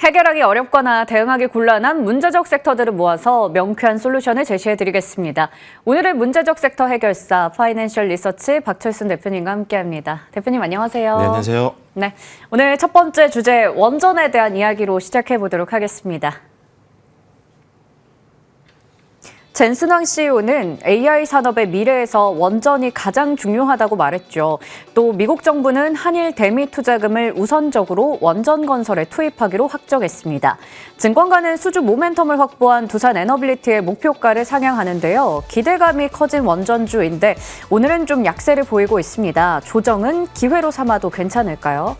해결하기 어렵거나 대응하기 곤란한 문제적 섹터들을 모아서 명쾌한 솔루션을 제시해드리겠습니다. 오늘의 문제적 섹터 해결사 파이낸셜 리서치 박철순 대표님과 함께합니다. 대표님 안녕하세요. 네, 안녕하세요. 네, 오늘 첫 번째 주제 원전에 대한 이야기로 시작해보도록 하겠습니다. 젠슨왕 CEO는 AI 산업의 미래에서 원전이 가장 중요하다고 말했죠. 또 미국 정부는 한일 대미 투자금을 우선적으로 원전 건설에 투입하기로 확정했습니다. 증권가는 수주 모멘텀을 확보한 두산 에너빌리티의 목표가를 상향하는데요. 기대감이 커진 원전주인데 오늘은 좀 약세를 보이고 있습니다. 조정은 기회로 삼아도 괜찮을까요?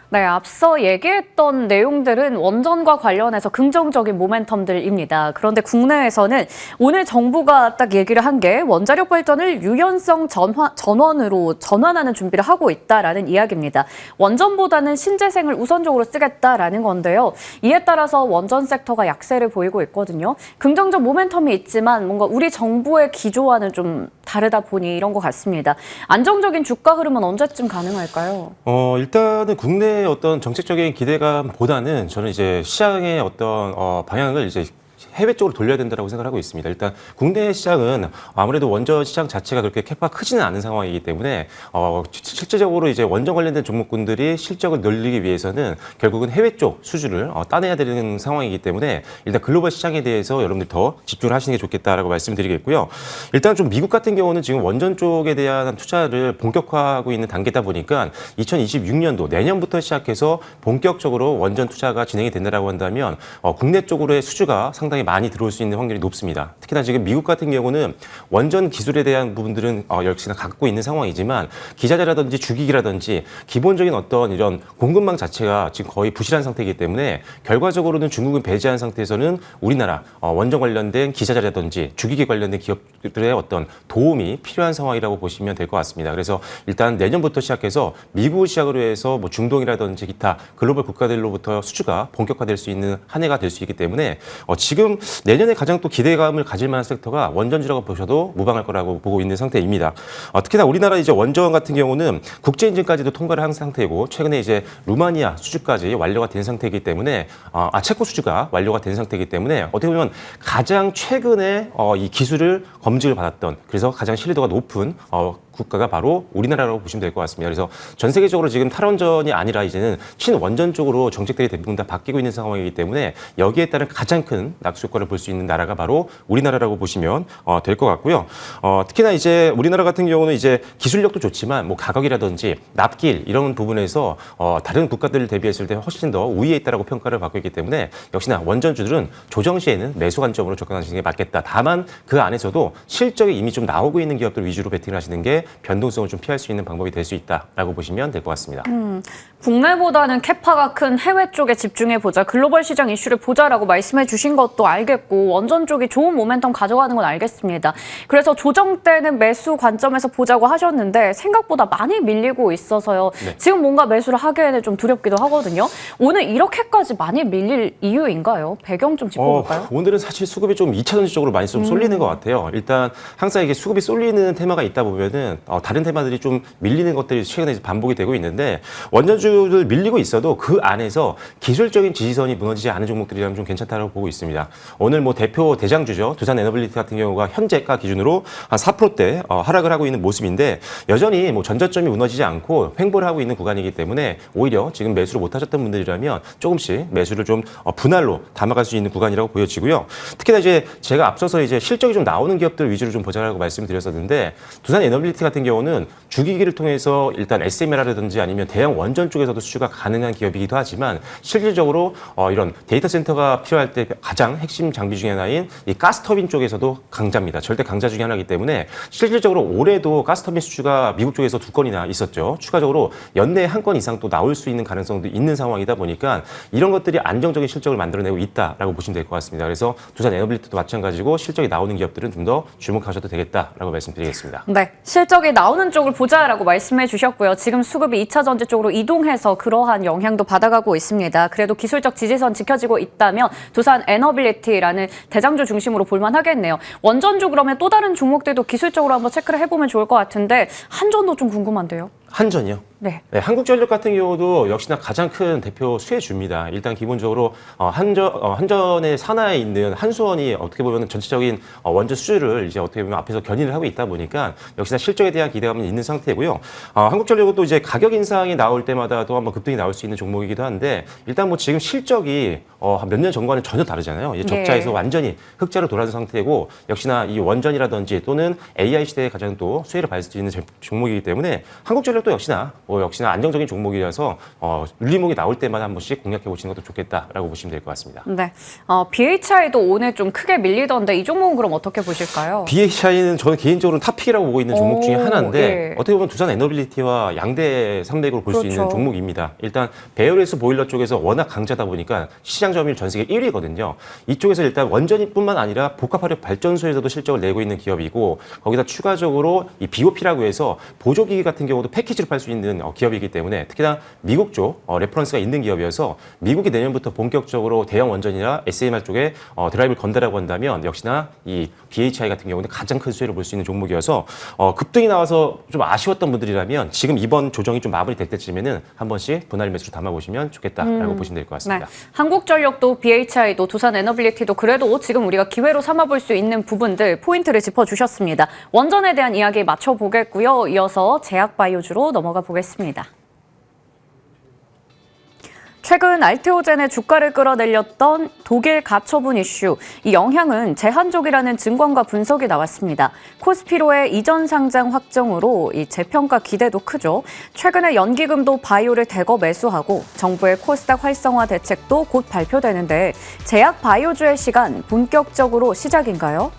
네, 앞서 얘기했던 내용들은 원전과 관련해서 긍정적인 모멘텀들입니다. 그런데 국내에서는 오늘 정부가 딱 얘기를 한 게 원자력 발전을 유연성 전원으로 전환하는 준비를 하고 있다라는 이야기입니다. 원전보다는 신재생을 우선적으로 쓰겠다라는 건데요. 이에 따라서 원전 섹터가 약세를 보이고 있거든요. 긍정적 모멘텀이 있지만 뭔가 우리 정부의 기조와는 좀 다르다 보니 이런 것 같습니다. 안정적인 주가 흐름은 언제쯤 가능할까요? 일단은 국내 어떤 정책적인 기대감보다는 저는 이제 시장의 어떤 방향을 이제 해외 쪽으로 돌려야 된다고 생각을 하고 있습니다. 일단 국내 시장은 아무래도 원전 시장 자체가 그렇게 캐파가 크지는 않은 상황이기 때문에 실질적으로 이제 원전 관련된 종목군들이 실적을 늘리기 위해서는 결국은 해외 쪽 수주를 따내야 되는 상황이기 때문에 일단 글로벌 시장에 대해서 여러분들 더 집중을 하시는 게 좋겠다라고 말씀드리겠고요. 일단 좀 미국 같은 경우는 지금 원전 쪽에 대한 투자를 본격화하고 있는 단계다 보니까 2026년도 내년부터 시작해서 본격적으로 원전 투자가 진행이 된다라고 한다면 국내 쪽으로의 수주가 상당히 많이 들어올 수 있는 확률이 높습니다. 특히나 지금 미국 같은 경우는 원전 기술에 대한 부분들은 역시나 갖고 있는 상황이지만 기자재라든지 주기기라든지 기본적인 어떤 이런 공급망 자체가 지금 거의 부실한 상태이기 때문에 결과적으로는 중국을 배제한 상태에서는 우리나라 원전 관련된 기자재라든지 주기기 관련된 기업들의 어떤 도움이 필요한 상황이라고 보시면 될 것 같습니다. 그래서 일단 내년부터 시작해서 미국을 시작으로 해서 뭐 중동이라든지 기타 글로벌 국가들로부터 수주가 본격화될 수 있는 한 해가 될 수 있기 때문에 지금 내년에 가장 또 기대감을 가질 만한 섹터가 원전주라고 보셔도 무방할 거라고 보고 있는 상태입니다. 특히나 우리나라 이제 원전 같은 경우는 국제인증까지도 통과를 한 상태이고 최근에 이제 루마니아 수주까지 완료가 된 상태이기 때문에 체코 수주가 완료가 된 상태이기 때문에 어떻게 보면 가장 최근에 이 기술을 검증을 받았던 그래서 가장 신뢰도가 높은 국가가 바로 우리나라라고 보시면 될 것 같습니다. 그래서 전 세계적으로 지금 탈원전이 아니라 이제는 친원전 쪽으로 정책들이 대부분 다 바뀌고 있는 상황이기 때문에 여기에 따른 가장 큰 낙수 효과를 볼 수 있는 나라가 바로 우리나라라고 보시면 될 것 같고요. 특히나 이제 우리나라 같은 경우는 이제 기술력도 좋지만 뭐 가격이라든지 납길 이런 부분에서 다른 국가들을 대비했을 때 훨씬 더 우위에 있다라고 평가를 받고 있기 때문에 역시나 원전주들은 조정 시에는 매수 관점으로 접근하시는 게 맞겠다. 다만 그 안에서도 실적이 이미 좀 나오고 있는 기업들 위주로 베팅을 하시는 게 변동성을 좀 피할 수 있는 방법이 될 수 있다라고 보시면 될 것 같습니다. 국내보다는 캐파가 큰 해외 쪽에 집중해보자, 글로벌 시장 이슈를 보자라고 말씀해 주신 것도 알겠고 원전 쪽이 좋은 모멘텀 가져가는 건 알겠습니다. 그래서 조정 때는 매수 관점에서 보자고 하셨는데 생각보다 많이 밀리고 있어서요. 네. 지금 뭔가 매수를 하기에는 좀 두렵기도 하거든요. 오늘 이렇게까지 많이 밀릴 이유인가요? 배경 좀 짚어볼까요? 오늘은 사실 수급이 좀 2차전지 쪽으로 많이 좀 쏠리는 것 같아요. 일단 항상 이게 수급이 쏠리는 테마가 있다 보면은 다른 테마들이 좀 밀리는 것들이 최근에 반복이 되고 있는데 원전주들 밀리고 있어도 그 안에서 기술적인 지지선이 무너지지 않은 종목들이라면 좀 괜찮다고 보고 있습니다. 오늘 뭐 대표 대장주죠. 두산 에너빌리티 같은 경우가 현재가 기준으로 한 4%대 하락을 하고 있는 모습인데 여전히 뭐 전저점이 무너지지 않고 횡보를 하고 있는 구간이기 때문에 오히려 지금 매수를 못 하셨던 분들이라면 조금씩 매수를 좀 분할로 담아갈 수 있는 구간이라고 보여지고요. 특히나 이제 제가 앞서서 이제 실적이 좀 나오는 기업들 위주로 좀 보자라고 말씀드렸었는데 두산 에너빌리티 같은 경우는 주기기를 통해서 일단 SMR라든지 아니면 대형 원전 쪽에서도 수주가 가능한 기업이기도 하지만 실질적으로 이런 데이터 센터가 필요할 때 가장 핵심 장비 중에 하나인 이 가스터빈 쪽에서도 강자입니다. 절대 강자 중에 하나이기 때문에 실질적으로 올해도 가스터빈 수주가 미국 쪽에서 2건이나 있었죠. 추가적으로 연내에 1건 이상 또 나올 수 있는 가능성도 있는 상황이다 보니까 이런 것들이 안정적인 실적을 만들어내고 있다라고 보시면 될 것 같습니다. 그래서 두산 에너빌리티도 마찬가지고 실적이 나오는 기업들은 좀 더 주목하셔도 되겠다라고 말씀드리겠습니다. 네, 실적이 나오는 쪽을 보자라고 말씀해 주셨고요. 지금 수급이 2차 전지 쪽으로 이동해 통해서 그러한 영향도 받아가고 있습니다. 그래도 기술적 지지선 지켜지고 있다면 두산 에너빌리티라는 대장주 중심으로 볼만하겠네요. 원전주 그러면 또 다른 종목들도 기술적으로 한번 체크를 해보면 좋을 것 같은데 한전도 좀 궁금한데요. 한전이요? 네. 네, 한국전력 같은 경우도 역시나 가장 큰 대표 수혜주입니다. 일단 기본적으로 한전의 산하에 있는 한수원이 어떻게 보면 전체적인 원전 수주를 이제 어떻게 보면 앞에서 견인을 하고 있다 보니까 역시나 실적에 대한 기대감은 있는 상태고요. 한국전력은 또 이제 가격 인상이 나올 때마다 또 한번 급등이 나올 수 있는 종목이기도 한데 일단 뭐 지금 실적이 몇 년 전과는 전혀 다르잖아요. 이제 적자에서 완전히 흑자로 돌아선 상태고 역시나 이 원전이라든지 또는 AI 시대에 가장 또 수혜를 받을 수 있는 종목이기 때문에 한국전력도 역시나 안정적인 종목이라서 눌림목이 나올 때마다 한 번씩 공략해 보시는 것도 좋겠다라고 보시면 될 것 같습니다. 네. BHI도 오늘 좀 크게 밀리던데 이 종목은 그럼 어떻게 보실까요? BHI는 저는 개인적으로는 탑픽이라고 보고 있는 종목 중에 하나인데 예. 어떻게 보면 두산 에너빌리티와 양대 산맥으로 볼 수 그렇죠. 있는 종목입니다. 일단 베어레스 보일러 쪽에서 워낙 강자다 보니까 시장 점유율 전 세계 1위거든요. 이쪽에서 일단 원전뿐만 아니라 복합화력 발전소에서도 실적을 내고 있는 기업이고 거기다 추가적으로 이 BOP라고 해서 보조기기 같은 경우도 패키지로 팔 수 있는 기업이기 때문에 특히나 미국 쪽 레퍼런스가 있는 기업이어서 미국이 내년부터 본격적으로 대형 원전이나 SMR 쪽에 드라이브를 건다라고 한다면 역시나 이 BHI 같은 경우는 가장 큰 수혜를 볼 수 있는 종목이어서 급등이 나와서 좀 아쉬웠던 분들이라면 지금 이번 조정이 좀 마무리될 때쯤에는 한 번씩 분할 매수로 담아보시면 좋겠다라고 보시면 될 것 같습니다. 네. 한국전력도 BHI도 두산 에너빌리티도 그래도 지금 우리가 기회로 삼아볼 수 있는 부분들 포인트를 짚어주셨습니다. 원전에 대한 이야기 맞춰보겠고요. 이어서 제약바이오주로 넘어가 보겠습니다. 최근 알테오젠의 주가를 끌어내렸던 독일 가처분 이슈, 이 영향은 제한적이라는 증권가 분석이 나왔습니다. 코스피로의 이전 상장 확정으로 이 재평가 기대도 크죠. 최근에 연기금도 바이오를 대거 매수하고 정부의 코스닥 활성화 대책도 곧 발표되는데 제약 바이오주의 시간 본격적으로 시작인가요?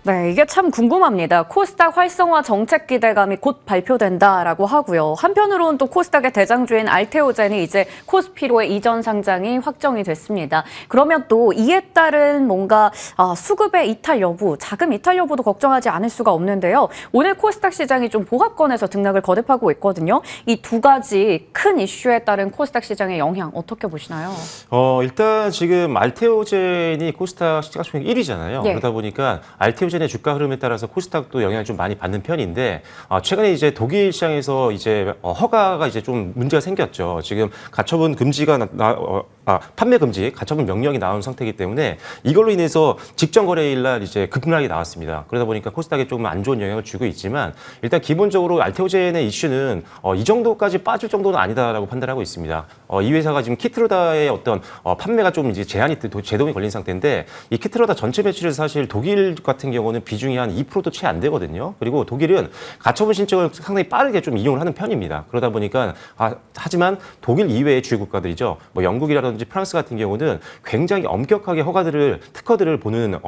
네, 이게 참 궁금합니다. 코스닥 활성화 정책 기대감이 곧 발표된다라고 하고요. 한편으로는 또 코스닥의 대장주인 알테오젠이 이제 코스피로의 이전 상장이 확정이 됐습니다. 그러면 또 이에 따른 뭔가 수급의 이탈 여부, 자금 이탈 여부도 걱정하지 않을 수가 없는데요. 오늘 코스닥 시장이 좀 보합권에서 등락을 거듭하고 있거든요. 이 두 가지 큰 이슈에 따른 코스닥 시장의 영향 어떻게 보시나요? 일단 지금 알테오젠이 코스닥 시가총액 1위잖아요. 예. 그러다 보니까 알테오젠의 주가 흐름에 따라서 코스닥도 영향을 좀 많이 받는 편인데 최근에 이제 독일 시장에서 이제 허가가 이제 좀 문제가 생겼죠. 지금 가처분 금지가 판매 금지, 가처분 명령이 나온 상태이기 때문에 이걸로 인해서 직전 거래일 날 이제 급락이 나왔습니다. 그러다 보니까 코스닥에 조금 안 좋은 영향을 주고 있지만 일단 기본적으로 알테오젠의 이슈는 이 정도까지 빠질 정도는 아니다라고 판단하고 있습니다. 이 회사가 지금 키트로다의 어떤 판매가 좀 이제 제동이 걸린 상태인데 이 키트로다 전체 매출에서 사실 독일 같은 경우는 비중이 한 2%도 채 안 되거든요. 그리고 독일은 가처분 신청을 상당히 빠르게 좀 이용을 하는 편입니다. 그러다 보니까 하지만 독일 이외의 주요 국가들이죠. 뭐 영국이라든지 프랑스 같은 경우는 굉장히 엄격하게 특허들을 보는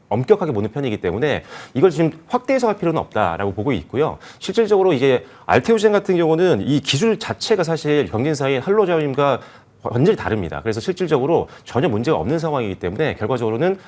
엄격하게 보는 편이기 때문에 이걸 지금 확대 해석할 필요는 없다라고 보고 있고요. 실질적으로 이제 알테오젠 같은 경우는 이 기술 자체가 사실 경쟁사인 할로자임과 완전히 다릅니다. 그래서 실질적으로 전혀 문제가 없는 상황이기 때문에 결과적으로는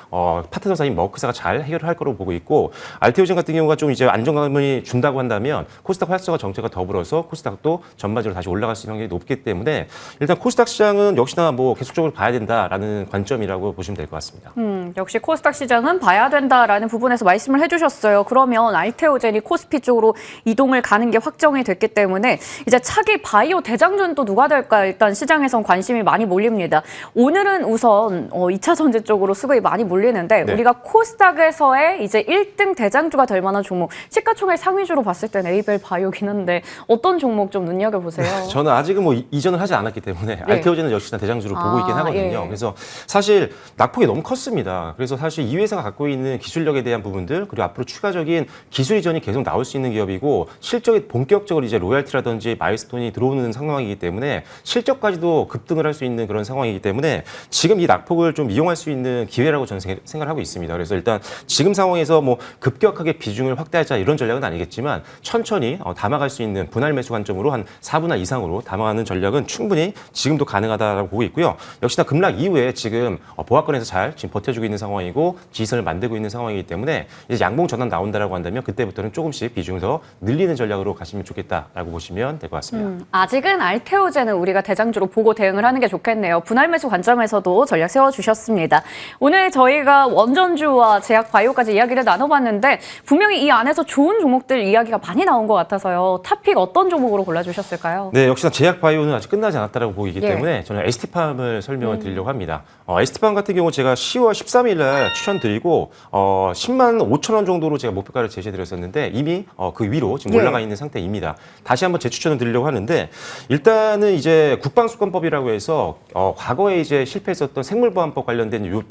파트너사인 머크사가 잘 해결할 거로 보고 있고 알테오젠 같은 경우가 좀 이제 안정감을 준다고 한다면 코스닥 활성화 정책과 더불어서 코스닥도 전반적으로 다시 올라갈 수 있는 확률이 높기 때문에 일단 코스닥 시장은 역시나 뭐 계속적으로 봐야 된다라는 관점이라고 보시면 될 것 같습니다. 역시 코스닥 시장은 봐야 된다라는 부분에서 말씀을 해주셨어요. 그러면 알테오젠이 코스피 쪽으로 이동을 가는 게 확정이 됐기 때문에 이제 차기 바이오 대장주는 또 누가 될까 일단 시장에선 관심이 많이 몰립니다. 오늘은 우선 2차 전지 쪽으로 수급이 많이 몰리는데 네. 우리가 코스닥에서의 이제 1등 대장주가 될 만한 종목 시가총액 상위주로 봤을 때는 에이벨 바이오긴 한데 어떤 종목 좀 눈여겨보세요? 저는 아직은 뭐 이전을 하지 않았기 때문에 알테오젠은 역시나 대장주로 보고 있긴 하거든요. 예. 그래서 사실 낙폭이 너무 컸습니다. 그래서 사실 이 회사가 갖고 있는 기술력에 대한 부분들 그리고 앞으로 추가적인 기술 이전이 계속 나올 수 있는 기업이고 실적이 본격적으로 이제 로열티라든지 마일스톤이 들어오는 상황이기 때문에 실적까지도 급등을 할 수 있는 그런 상황이기 때문에 지금 이 낙폭을 좀 이용할 수 있는 기회라고 저는 생각을 하고 있습니다. 그래서 일단 지금 상황에서 뭐 급격하게 비중을 확대하자 이런 전략은 아니겠지만 천천히 담아갈 수 있는 분할 매수 관점으로 한 4분할 이상으로 담아가는 전략은 충분히 지금도 가능하다고 보고 있고요. 역시나 급락 이후에 지금 보합권에서 잘 지금 버텨주고 있는 상황이고 지지선을 만들고 있는 상황이기 때문에 이제 양봉 전환 나온다라고 한다면 그때부터는 조금씩 비중을 더 늘리는 전략으로 가시면 좋겠다라고 보시면 될 것 같습니다. 아직은 알테오제는 우리가 대장주로 보고 대응을 하는 게 좋겠네요. 분할 매수 관점에서도 전략 세워주셨습니다. 오늘 저희가 원전주와 제약바이오까지 이야기를 나눠봤는데 분명히 이 안에서 좋은 종목들 이야기가 많이 나온 것 같아서요. 탑픽 어떤 종목으로 골라주셨을까요? 네, 역시나 제약바이오는 아직 끝나지 않았다고 보이기 예. 때문에 저는 ST팜을 설명을 드리려고 합니다. ST팜 같은 경우 제가 10월 13일 날 추천드리고 10만 5천 원 정도로 제가 목표가를 제시해드렸었는데 이미 그 위로 지금 예. 올라가 있는 상태입니다. 다시 한번 재추천을 드리려고 하는데 일단은 이제 국방수권법이라고 해서 과거에 이제 실패했었던 생물보안법 관련된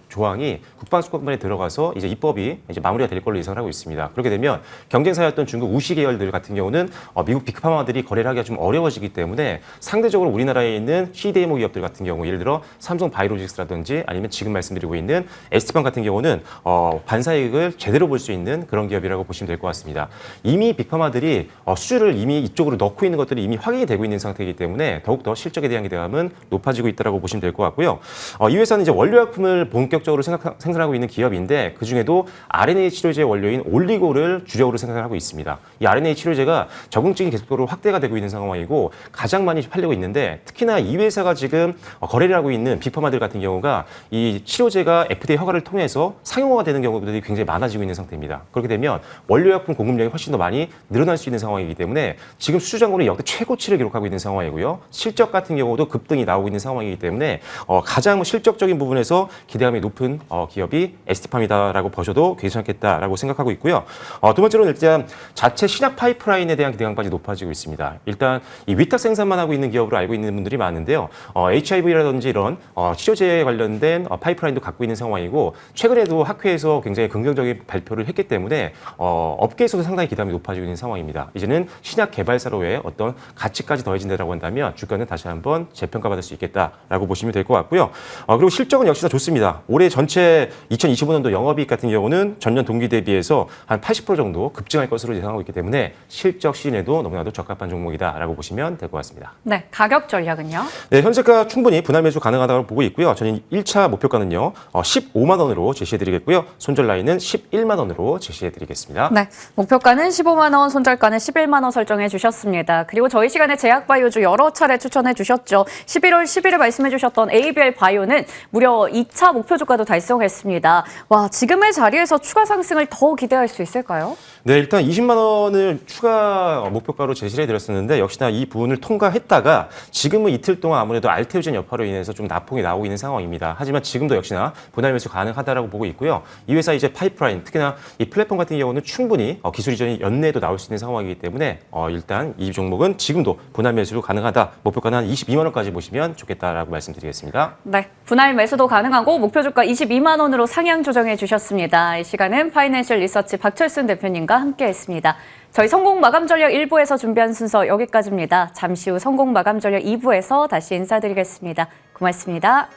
조항이 국방수권법에 들어가서 이제 입법이 이제 마무리가 될 걸로 예상을 하고 있습니다. 그렇게 되면 경쟁사였던 중국 우시 계열들 같은 경우는 미국 빅파마들이 거래를 하기가 좀 어려워지기 때문에 상대적으로 우리나라에 있는 CDMO 기업들 같은 경우 예를 들어 삼성 바이오로직스라든지 아니면 지금 말씀드리고 있는 ST팜 같은 경우는 반사이익을 제대로 볼 수 있는 그런 기업이라고 보시면 될 것 같습니다. 이미 빅파마들이 수주를 이미 이쪽으로 넣고 있는 것들이 이미 확인이 되고 있는 상태이기 때문에 더욱더 실적에 대한 기대감은 높아지고 있다고 보시면 될 것 같고요. 이 회사는 이제 원료약품을 본격적으로 생산하고 있는 기업인데 그중에도 RNA 치료제 원료인 올리고를 주력으로 생산하고 있습니다. 이 RNA 치료제가 적응증이 계속적으로 확대가 되고 있는 상황이고 가장 많이 팔리고 있는데 특히나 이 회사가 지금 거래를 하고 있는 빅파마들 같은 경우가 이 치료제가 FDA 허가를 통해서 상용화가 되는 경우들이 굉장히 많아지고 있는 상태입니다. 그렇게 되면 원료약품 공급량이 훨씬 더 많이 늘어날 수 있는 상황이기 때문에 지금 수주장고는 역대 최고치를 기록하고 있는 상황이고요. 실적 같은 경우도 급등이 나오고 있는 상황이기 때문에 가장 실적적인 부분에서 기대감이 높은 기업이 ST팜이다라고 보셔도 괜찮겠다라고 생각하고 있고요. 두 번째로는 일단 자체 신약 파이프라인에 대한 기대감까지 높아지고 있습니다. 일단 이 위탁 생산만 하고 있는 기업으로 알고 있는 분들이 많은데요. HIV라든지 이런 치료제에 관련된 파이프라인도 갖고 있는 상황이고 최근에도 학회에서 굉장히 긍정적인 발표를 했기 때문에 업계에서도 상당히 기대감이 높아지고 있는 상황입니다. 이제는 신약 개발사로의 어떤 가치까지 더해진다고 한다면 주가는 다시 한번 재평가받을 수 있겠다라고 보시면 될 것 같고요. 그리고 실적은 역시나 좋습니다. 올해 전체 2025년도 영업이익 같은 경우는 전년 동기 대비해서 한 80% 정도 급증할 것으로 예상하고 있기 때문에 실적 시즌에도 너무나도 적합한 종목이다라고 보시면 될 것 같습니다. 네, 가격 전략은요? 네, 현재가 충분히 분할 매수 가능하다고 보고 있고요. 저는 1차 목표가는요. 15만 원으로 제시해드리겠고요. 손절 라인은 11만 원으로 제시해드리겠습니다. 네, 목표가는 15만 원, 손절가는 11만 원 설정해 주셨습니다. 그리고 저희 시간에 제약바이오주 여러 차례 추천해 주셨죠. 11월 10일에 말씀해 주셨던 ABL 바이오는 무려 2차 목표 주가도 달성했습니다. 와, 지금의 자리에서 추가 상승을 더 기대할 수 있을까요? 네, 일단 20만 원을 추가 목표가로 제시를 해드렸었는데 역시나 이 부분을 통과했다가 지금은 이틀 동안 아무래도 알테오젠 여파로 인해서 좀 낙폭이 나오고 있는 상황입니다. 하지만 지금도 역시나 분할 매수 가능하다라고 보고 있고요. 이 회사 이제 파이프라인, 특히나 이 플랫폼 같은 경우는 충분히 기술 이전이 연내에도 나올 수 있는 상황이기 때문에 일단 이 종목은 지금도 분할 매수 가능하다. 목표가는 한 22만 원까지 보시면 좋겠다라고 말씀드리겠습니다. 네, 분할 매수도 가능하고 목표 주가 22만 원으로 상향 조정해 주셨습니다. 이 시간은 파이낸셜 리서치 박철순 대표님과 함께했습니다. 저희 성공 마감 전략 1부에서 준비한 순서 여기까지입니다. 잠시 후 성공 마감 전략 2부에서 다시 인사드리겠습니다. 고맙습니다.